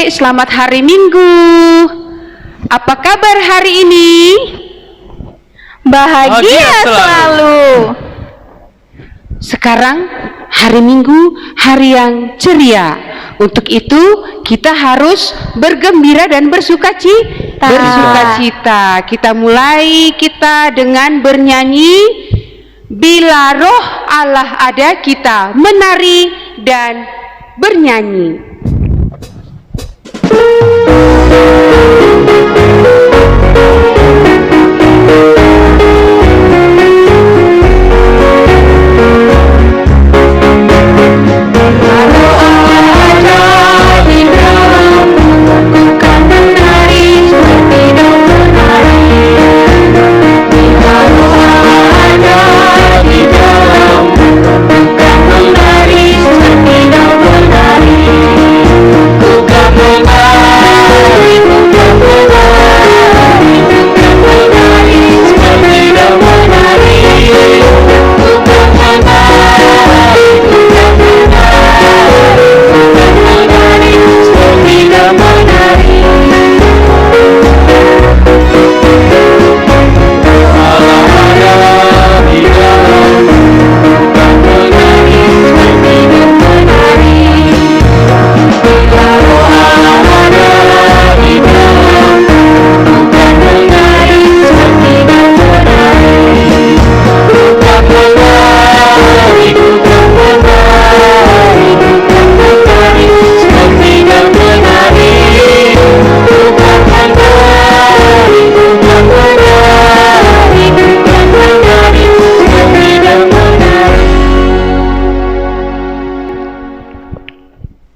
adik-adik, selamat hari Minggu. Apa kabar hari ini? Bahagia selalu. Sekarang hari Minggu, hari yang ceria. Untuk itu kita harus bergembira dan bersukacita. Kita mulai dengan bernyanyi. Bila roh Allah ada, kita menari dan bernyanyi.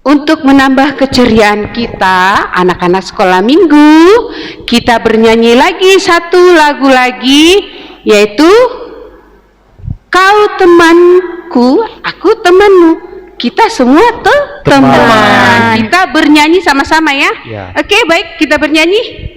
Untuk menambah keceriaan kita, anak-anak sekolah minggu, kita bernyanyi lagi satu lagu lagi, yaitu Kau temanku, aku temanmu. Kita semua teman. Kita bernyanyi sama-sama ya. Oke, baik, kita bernyanyi.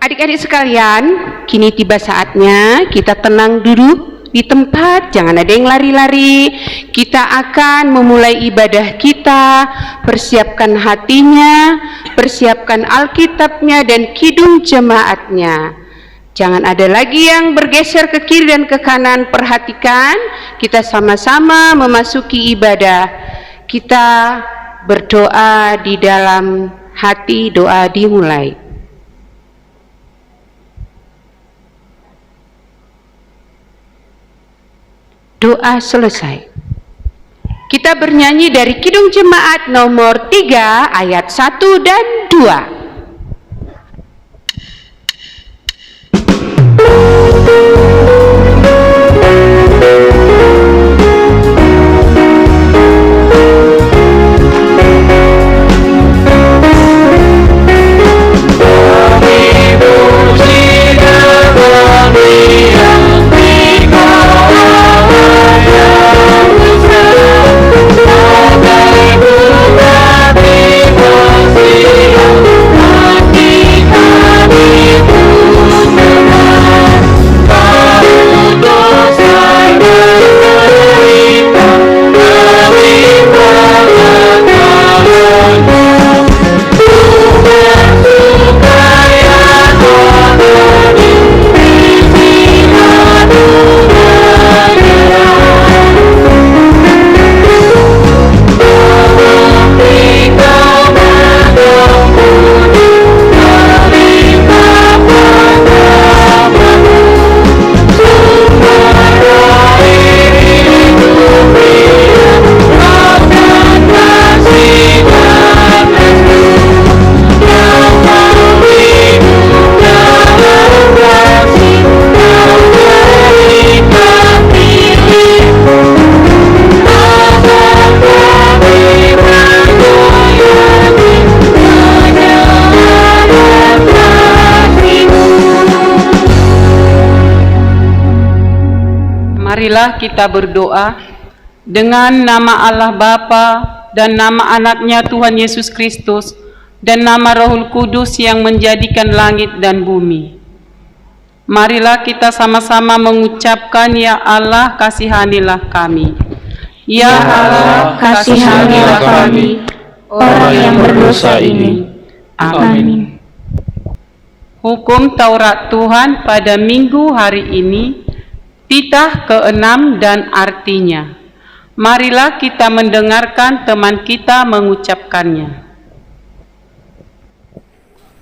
Adik-adik sekalian, kini tiba saatnya kita tenang duduk di tempat, jangan ada yang lari-lari. Kita akan memulai ibadah kita, persiapkan hatinya, persiapkan Alkitabnya dan kidung jemaatnya. Jangan ada lagi yang bergeser ke kiri dan ke kanan. Perhatikan, kita sama-sama memasuki ibadah. Kita berdoa di dalam hati, doa dimulai. Doa selesai. Kita bernyanyi dari Kidung Jemaat nomor 3 ayat 1 dan 2. Kami Marilah kita berdoa dengan nama Allah Bapa dan nama anaknya Tuhan Yesus Kristus dan nama Rohul Kudus yang menjadikan langit dan bumi. Marilah kita sama-sama mengucapkan, Ya Allah, kasihanilah kami. Ya Allah, kasihanilah kami, orang yang berdosa ini. Amin. Hukum Taurat Tuhan pada minggu hari ini, titah ke-6 dan artinya. Marilah kita mendengarkan teman kita mengucapkannya.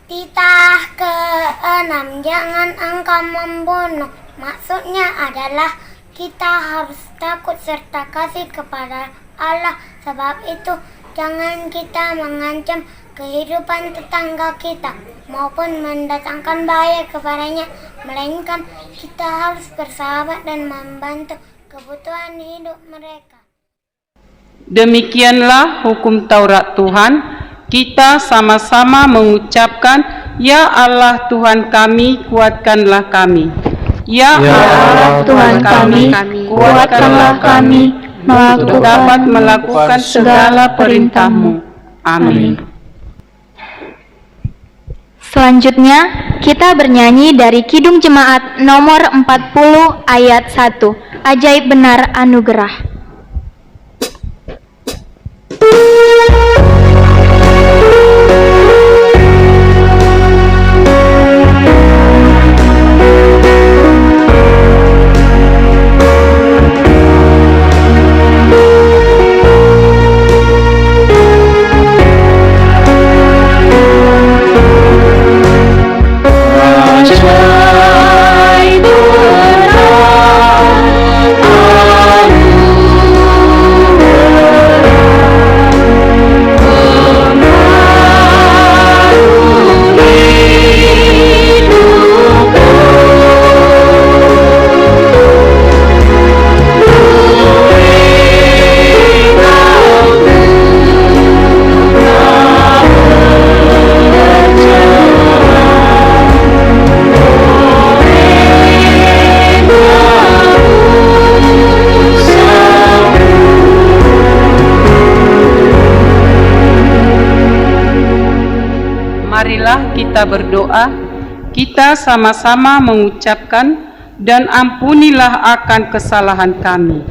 Titah ke-6, jangan engkau membunuh. Maksudnya adalah kita harus takut serta kasih kepada Allah. Sebab itu jangan kita mengancam kehidupan tetangga kita maupun mendatangkan bahaya kepadanya, melainkan kita harus bersahabat dan membantu kebutuhan hidup mereka. Demikianlah hukum Taurat Tuhan. Kita sama-sama mengucapkan, Ya Allah Tuhan kami, kuatkanlah kami. Ya Allah Tuhan kami, kuatkanlah kami untuk dapat melakukan segala perintah-Mu. Amin. Selanjutnya, kita bernyanyi dari Kidung Jemaat nomor 40 ayat 1, Ajaib Benar Anugerah. Marilah kita berdoa, kita sama-sama mengucapkan, dan ampunilah akan kesalahan kami.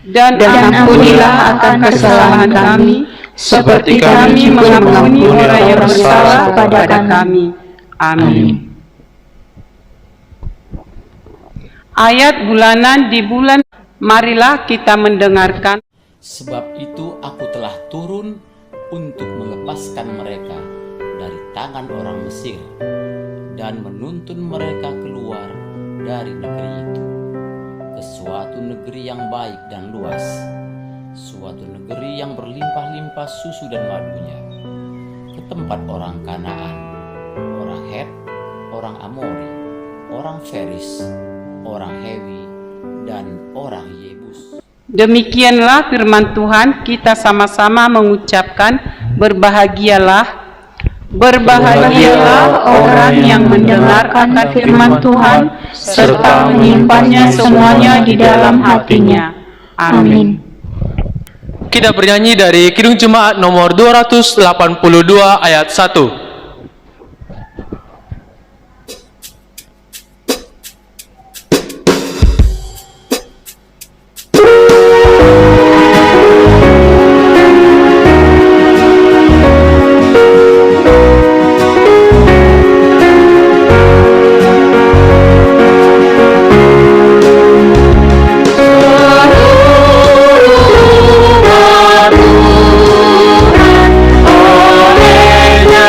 Dan ampunilah akan kesalahan kami, seperti kami mengampuni orang yang bersalah kepada kami. Amin. Ayat bulanan di bulan, marilah kita mendengarkan. Sebab itu aku telah turun untuk melepaskan mereka dari tangan orang Mesir dan menuntun mereka keluar dari negeri itu ke suatu negeri yang baik dan luas, suatu negeri yang berlimpah-limpah susu dan madunya, ke tempat orang Kanaan, orang Het, orang Amori, orang Feris, orang Hewi, dan orang Yebus. Demikianlah firman Tuhan, kita sama-sama mengucapkan, berbahagialah orang yang mendengarkan firman Tuhan serta menyimpannya semuanya di dalam hatinya. Amin. Kita bernyanyi dari Kidung Jemaat nomor 282 ayat 1. Olehnya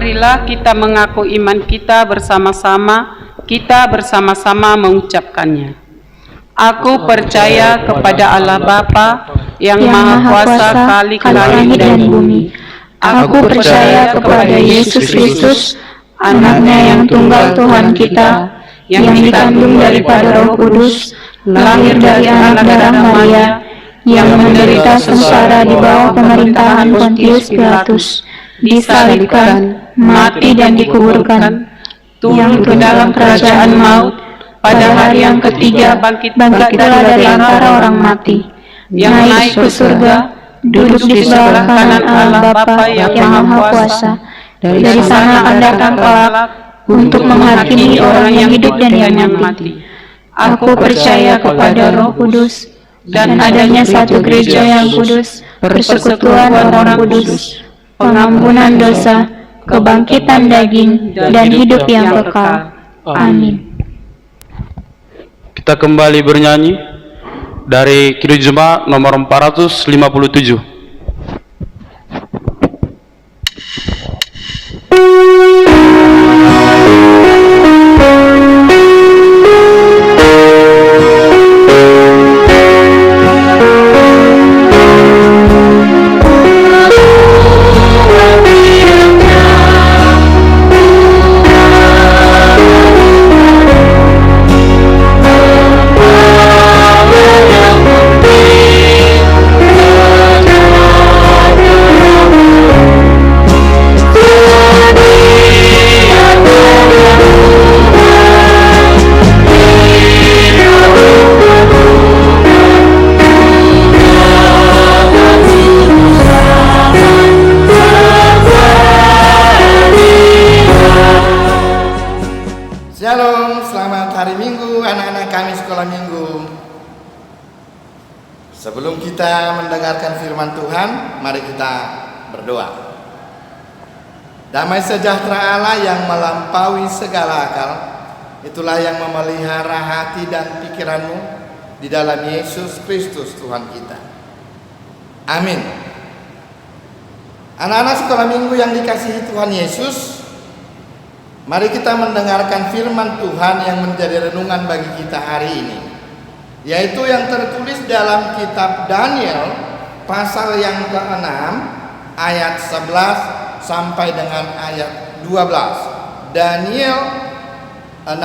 Marilah kita mengaku iman kita bersama-sama mengucapkannya. Aku percaya kepada Allah Bapa yang Maha Kuasa, Khalik langit dan bumi. Aku percaya kepada Yesus Kristus, Anaknya yang tunggal Tuhan kita, yang dikandung daripada Roh Kudus, lahir dari anak darah Maria, yang menderita sengsara di bawah pemerintahan Pontius Pilatus, disalibkan, mati dan dikuburkan, turun ke dalam kerajaan maut, pada hari yang ketiga bangkit pula dari antara orang mati, yang naik ke surga, duduk di sebelah kanan Allah Bapa yang Maha Kuasa. Dari sana akan datang kelak untuk menghakimi orang yang hidup dan yang mati. Aku percaya kepada Roh Kudus dan adanya satu gereja yang kudus, persekutuan orang kudus, pengampunan dosa, kebangkitan daging, dan hidup yang kekal. Amin. Kita kembali bernyanyi dari Kidung Jemaat nomor 457. Shalom, selamat hari Minggu anak-anak kami sekolah Minggu. Sebelum kita mendengarkan firman Tuhan, mari kita berdoa. Damai sejahtera Allah yang melampaui segala akal, itulah yang memelihara hati dan pikiranmu di dalam Yesus Kristus Tuhan kita. Amin. Anak-anak sekolah Minggu yang dikasihi Tuhan Yesus, mari kita mendengarkan firman Tuhan yang menjadi renungan bagi kita hari ini, yaitu yang tertulis dalam kitab Daniel pasal yang ke-6 ayat 11 sampai dengan ayat 12. Daniel 6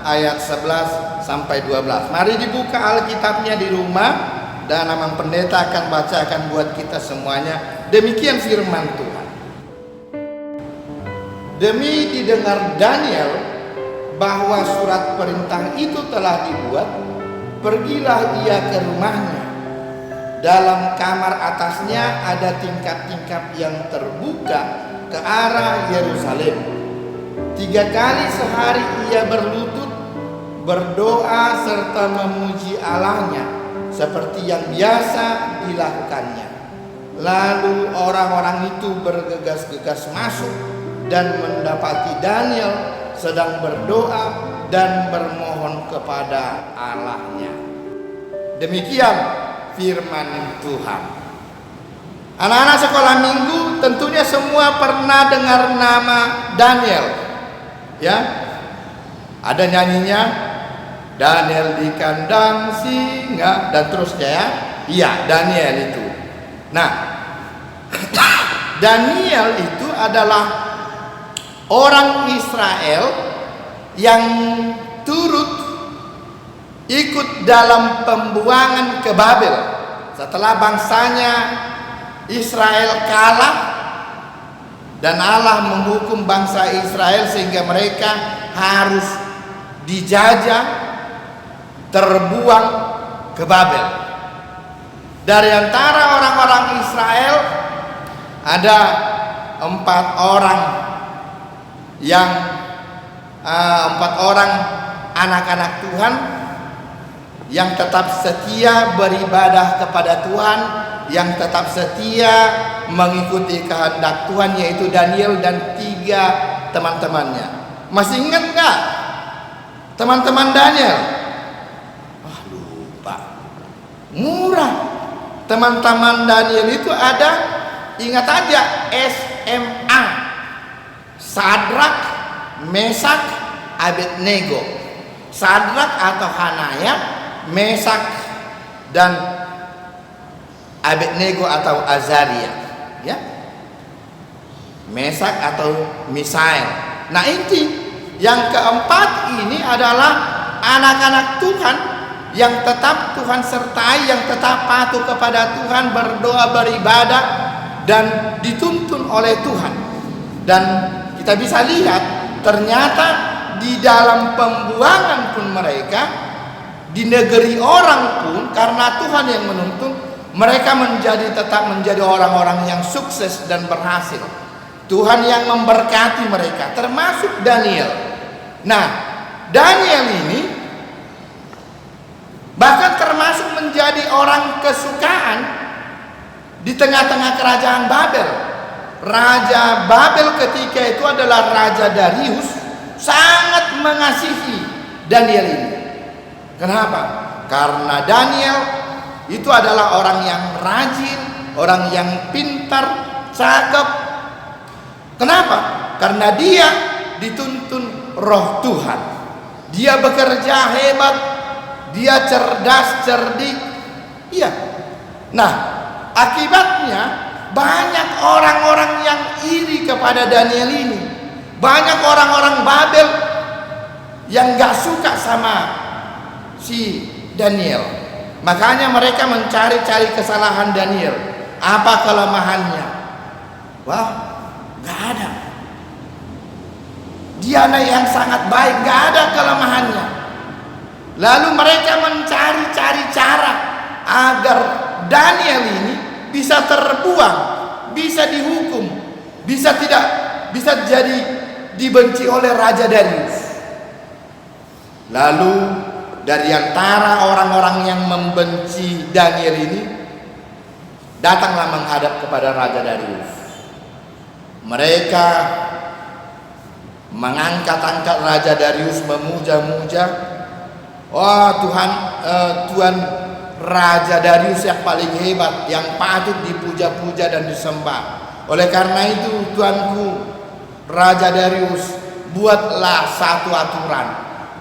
ayat 11 sampai 12. Mari dibuka Alkitabnya di rumah dan Amang Pendeta akan bacakan buat kita semuanya. Demikian firman Tuhan. Demi didengar Daniel bahwa surat perintah itu telah dibuat, pergilah ia ke rumahnya. Dalam kamar atasnya ada tingkap-tingkap yang terbuka ke arah Yerusalem. 3 kali sehari ia berlutut, berdoa serta memuji Allahnya seperti yang biasa dilakukannya. Lalu orang-orang itu bergegas-gegas masuk dan mendapati Daniel sedang berdoa dan bermohon kepada Allahnya. Demikian firman Tuhan. Anak-anak sekolah Minggu tentunya semua pernah dengar nama Daniel, ya? Ada nyanyinya, Daniel di kandang singa dan terusnya, ya? Iya, Daniel itu. Nah, Daniel itu adalah orang Israel yang turut ikut dalam pembuangan ke Babel setelah bangsanya Israel kalah dan Allah menghukum bangsa Israel sehingga mereka harus dijajah, terbuang ke Babel. Dari antara orang-orang Israel ada 4 orang yang 4 orang anak-anak Tuhan yang tetap setia beribadah kepada Tuhan, yang tetap setia mengikuti kehendak Tuhan, yaitu Daniel dan 3 teman-temannya. Masih ingat nggak teman-teman Daniel? Lupa. Murah. Teman-teman Daniel itu ada, ingat aja, SMA. Sadrak, Mesak, Abednego. Sadrak atau Hanaya, Mesak dan Abednego atau Azaria, ya. Mesak atau Misael. Nah, inti yang keempat ini adalah anak-anak Tuhan yang tetap Tuhan sertai, yang tetap patuh kepada Tuhan, berdoa, beribadah, dan dituntun oleh Tuhan. Dan kita bisa lihat ternyata di dalam pembuangan pun mereka, di negeri orang pun, karena Tuhan yang menuntun, mereka tetap menjadi orang-orang yang sukses dan berhasil. Tuhan yang memberkati mereka, termasuk Daniel. Nah, Daniel ini bahkan termasuk menjadi orang kesukaan di tengah-tengah kerajaan Babel. Raja Babel ketika itu adalah Raja Darius, sangat mengasihi Daniel ini. Kenapa? Karena Daniel itu adalah orang yang rajin, orang yang pintar, cakep. Kenapa? Karena dia dituntun roh Tuhan. Dia bekerja hebat, dia cerdas, cerdik. Iya. Nah, akibatnya banyak orang-orang yang iri kepada Daniel ini. Banyak orang-orang Babel yang gak suka sama si Daniel. Makanya mereka mencari-cari kesalahan Daniel. Apa kelemahannya? Wah, gak ada. Dia yang sangat baik, gak ada kelemahannya. Lalu mereka mencari-cari cara agar Daniel ini bisa terbuang, bisa dihukum, bisa jadi dibenci oleh Raja Darius. Lalu dari antara orang-orang yang membenci Daniel ini, datanglah menghadap kepada Raja Darius. Mereka mengangkat-angkat Raja Darius, memuja-muja. Wah, Tuhan Raja Darius yang paling hebat, yang patut dipuja-puja dan disembah. Oleh karena itu, Tuanku Raja Darius, buatlah satu aturan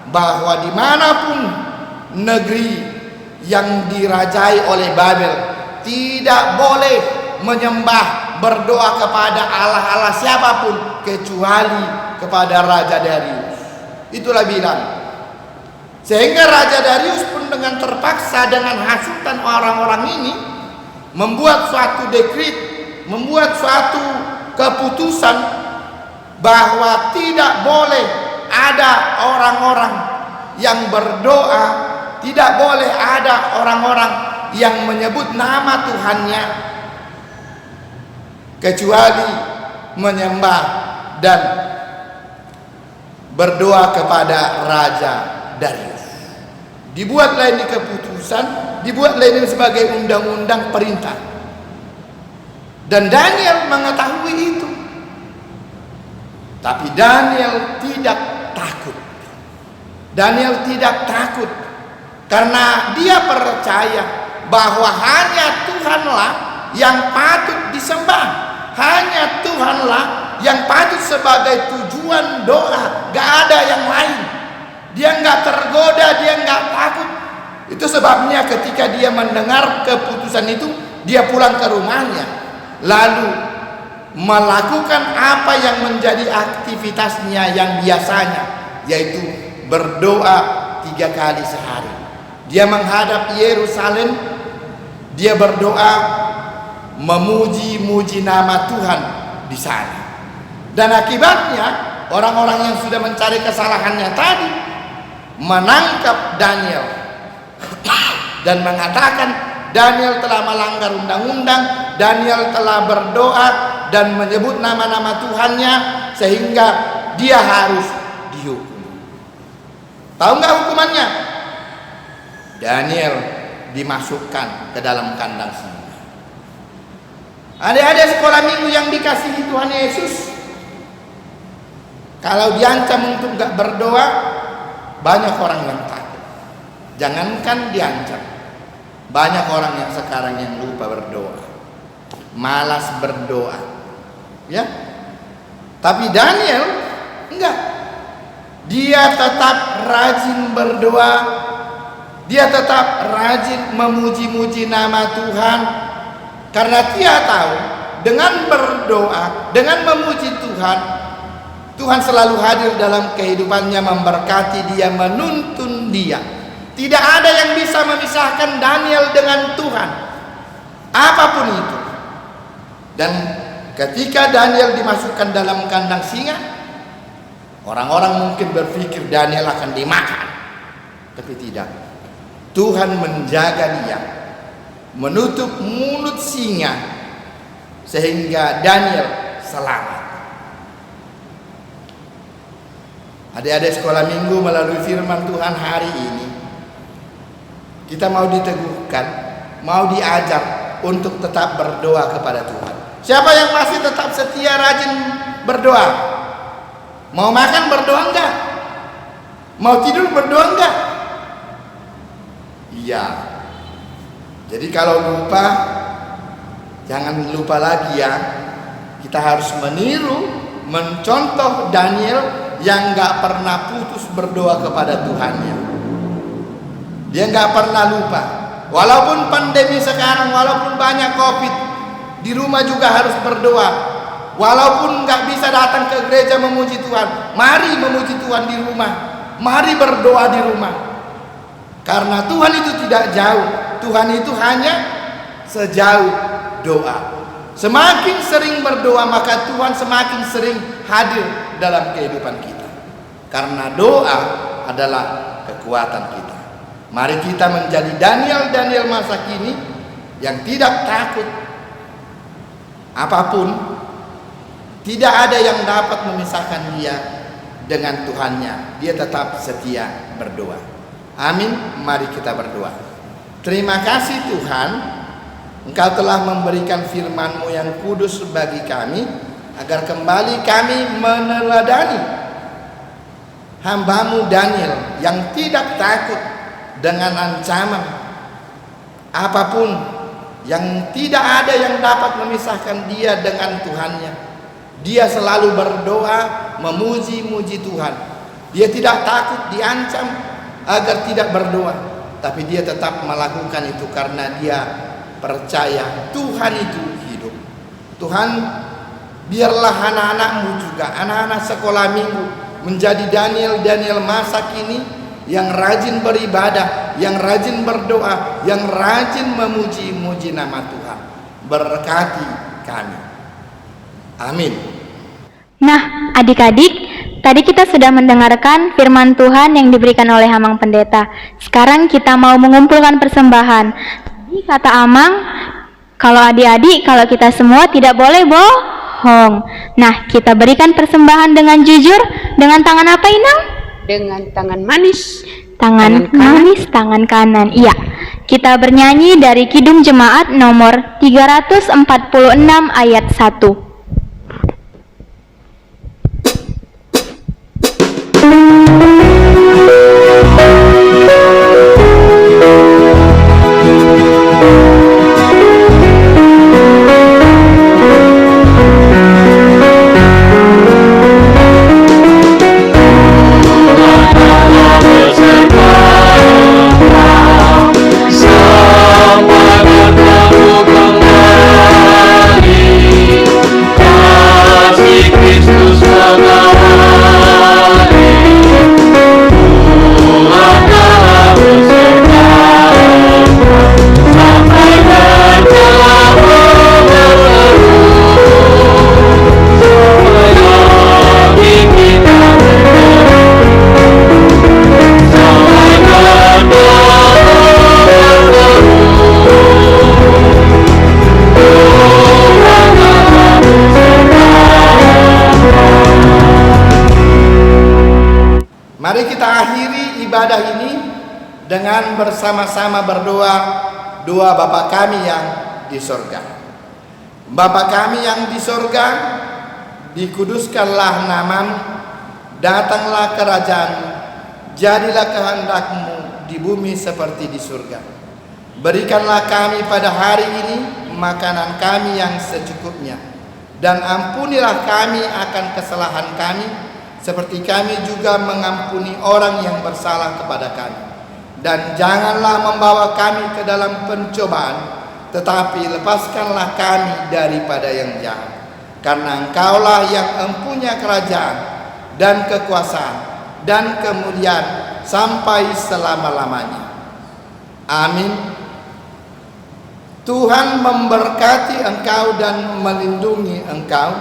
bahwa dimanapun negeri yang dirajai oleh Babel tidak boleh menyembah, berdoa kepada Allah-Allah siapapun kecuali kepada Raja Darius. Itulah bilang. Sehingga Raja Darius pun dengan terpaksa, dengan hasutan orang-orang ini, membuat suatu dekret, membuat suatu keputusan bahwa tidak boleh ada orang-orang yang berdoa, tidak boleh ada orang-orang yang menyebut nama Tuhannya kecuali menyembah dan berdoa kepada Raja Darius. Dibuatlah ini keputusan, dibuatlah ini sebagai undang-undang perintah. Dan Daniel mengetahui itu. Tapi Daniel tidak takut. Daniel tidak takut karena dia percaya bahwa hanya Tuhanlah yang patut disembah. Hanya Tuhanlah yang patut sebagai tujuan doa. Gak ada yang lain. Dia gak tergoda, dia gak takut. Itu sebabnya ketika dia mendengar keputusan itu, dia pulang ke rumahnya, lalu melakukan apa yang menjadi aktivitasnya yang biasanya, yaitu berdoa 3 kali sehari. Dia menghadap Yerusalem, dia berdoa, memuji-muji nama Tuhan di sana. Dan akibatnya orang-orang yang sudah mencari kesalahannya tadi menangkap Daniel dan mengatakan Daniel telah melanggar undang-undang, Daniel telah berdoa dan menyebut nama-nama Tuhannya, sehingga dia harus dihukum. Tahu nggak hukumannya? Daniel dimasukkan ke dalam kandang singa. Adik-adik sekolah minggu yang dikasihi Tuhan Yesus, kalau diancam untuk nggak berdoa, banyak orang yang takut. Jangankan diancam, banyak orang yang sekarang yang lupa berdoa, malas berdoa, ya. Tapi Daniel enggak. Dia tetap rajin berdoa. Dia tetap rajin memuji-muji nama Tuhan. Karena dia tahu dengan berdoa, dengan memuji Tuhan, Tuhan selalu hadir dalam kehidupannya, memberkati dia, menuntun dia. Tidak ada yang bisa memisahkan Daniel dengan Tuhan, apapun itu. Dan ketika Daniel dimasukkan dalam kandang singa, orang-orang mungkin berpikir Daniel akan dimakan. Tapi tidak. Tuhan menjaga dia, menutup mulut singa sehingga Daniel selamat. Adik-adik sekolah minggu, melalui firman Tuhan hari ini, kita mau diteguhkan, mau diajar untuk tetap berdoa kepada Tuhan. Siapa yang masih tetap setia rajin berdoa? Mau makan berdoa enggak? Mau tidur berdoa enggak? Iya. Jadi kalau lupa, jangan lupa lagi ya. Kita harus meniru, mencontoh Daniel yang enggak pernah putus berdoa kepada Tuhannya. Dia enggak pernah lupa. Walaupun pandemi sekarang, walaupun banyak COVID, di rumah juga harus berdoa. Walaupun nggak bisa datang ke gereja memuji Tuhan, mari memuji Tuhan di rumah. Mari berdoa di rumah. Karena Tuhan itu tidak jauh. Tuhan itu hanya sejauh doa. Semakin sering berdoa, maka Tuhan semakin sering hadir dalam kehidupan kita. Karena doa adalah kekuatan kita. Mari kita menjadi Daniel masa kini yang tidak takut apapun. Tidak ada yang dapat memisahkan dia dengan Tuhannya. Dia tetap setia berdoa. Amin. Mari kita berdoa. Terima kasih Tuhan, Engkau telah memberikan firman-Mu yang kudus bagi kami, agar kembali kami meneladani hamba-Mu Daniel yang tidak takut dengan ancaman apapun, yang tidak ada yang dapat memisahkan dia dengan Tuhannya. Dia selalu berdoa, memuji-muji Tuhan. Dia tidak takut diancam agar tidak berdoa, tapi dia tetap melakukan itu karena dia percaya Tuhan itu hidup. Tuhan, biarlah anak-anak-Mu juga, anak-anak sekolah minggu, menjadi Daniel masa kini yang rajin beribadah, yang rajin berdoa, yang rajin memuji-muji nama Tuhan. Berkati kami. Amin. Nah, adik-adik, tadi kita sudah mendengarkan firman Tuhan yang diberikan oleh Amang Pendeta. Sekarang kita mau mengumpulkan persembahan. Tadi kata Amang, kalau adik-adik, kalau kita semua tidak boleh bohong. Nah, kita berikan persembahan dengan jujur, dengan tangan apa, Inang? Dengan tangan manis. Tangan manis, tangan kanan. Iya. Kita bernyanyi dari Kidung Jemaat nomor 346 ayat 1. Mari kita akhiri ibadah ini dengan bersama-sama berdoa doa Bapa kami yang di sorga. Bapa kami yang di sorga, dikuduskanlah nama-Mu, datanglah kerajaan-Mu, jadilah kehendak-Mu di bumi seperti di surga. Berikanlah kami pada hari ini makanan kami yang secukupnya, Dan ampunilah kami akan kesalahan kami, seperti kami juga mengampuni orang yang bersalah kepada kami. Dan janganlah membawa kami ke dalam pencobaan, tetapi lepaskanlah kami daripada yang jahat. Karena Engkaulah yang mempunyai kerajaan dan kekuasaan dan kemuliaan sampai selama-lamanya. Amin. Tuhan memberkati engkau dan melindungi engkau.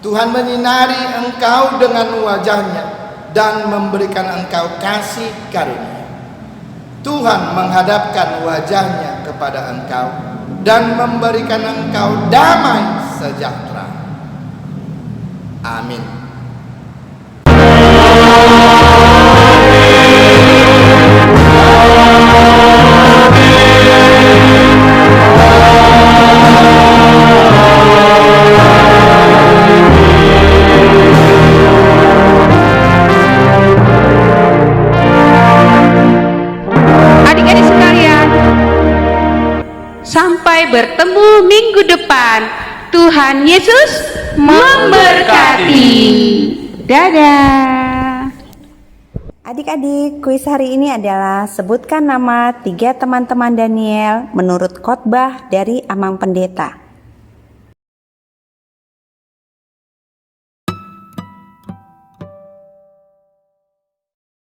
Tuhan menyinari engkau dengan wajahnya dan memberikan engkau kasih karunia. Tuhan menghadapkan wajahnya kepada engkau dan memberikan engkau damai sejahtera. Amin. Adik-adik sekalian, sampai bertemu minggu depan. Tuhan Yesus memberkati. Dadah. Adik-adik, kuis hari ini adalah sebutkan nama 3 teman-teman Daniel menurut khotbah dari Amang Pendeta.